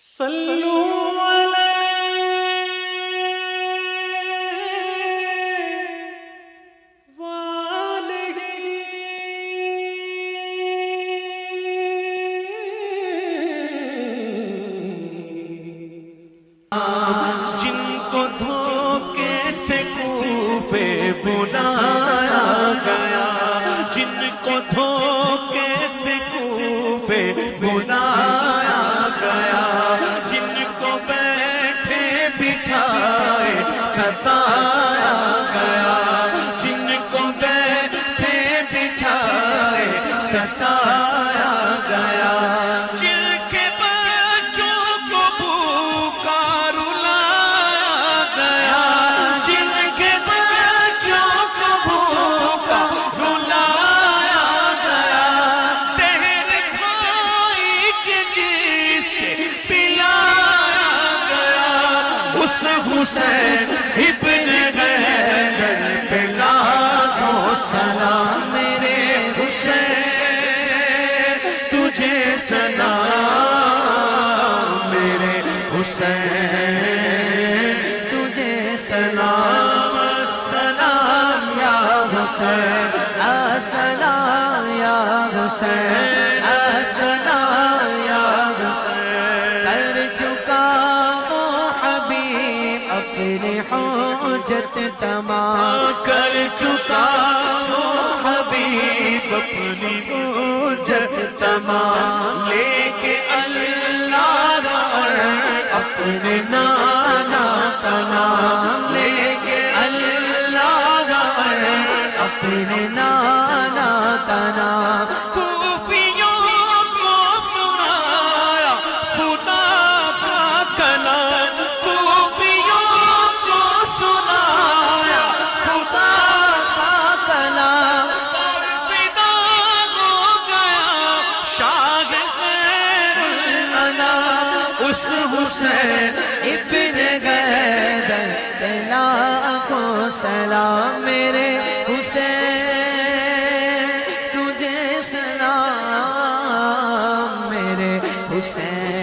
صلوا علیہ وآلہ جن کو دھوکے سے کوفے بلایا گیا، جن کو دھوکے سے کوفے بلایا گیا، جن کو بیٹھے بٹھائے ستایا گیا، جن کو بیٹھے بٹھائے ستایا گیا، جن کے بچوں کو بھوکا رلایا گیا، جن کے بچوں کو بھوکا رلایا گیا، زہر کھائی کے جس کے پلایا گیا، اس حسین ابن حیدر پہ لاکھوں سلام میرے حسین تجھے سلام، میرے حسین تجھے سلام، السلام یا حسین، السلام یا حسین، السلام یا حسین، کر چکا وہ حبیب اپنی حجت تمام، کر چکا وہ حبیب اپنی حجت تمام، لے کے اللہ اور اپنے نانا کا نام، لے کے اللہ اور اپنے نانا کا نام، خوفیوں کو سنایا خدا کا کلام، خوفیوں کو سنایا خدا کا کلام، فدا ہو گیا شاہ خیر الانام، اس حسین ابن حیدر پہ لاکھوں سلام، میرے حسین تجھے سلام، میرے حسین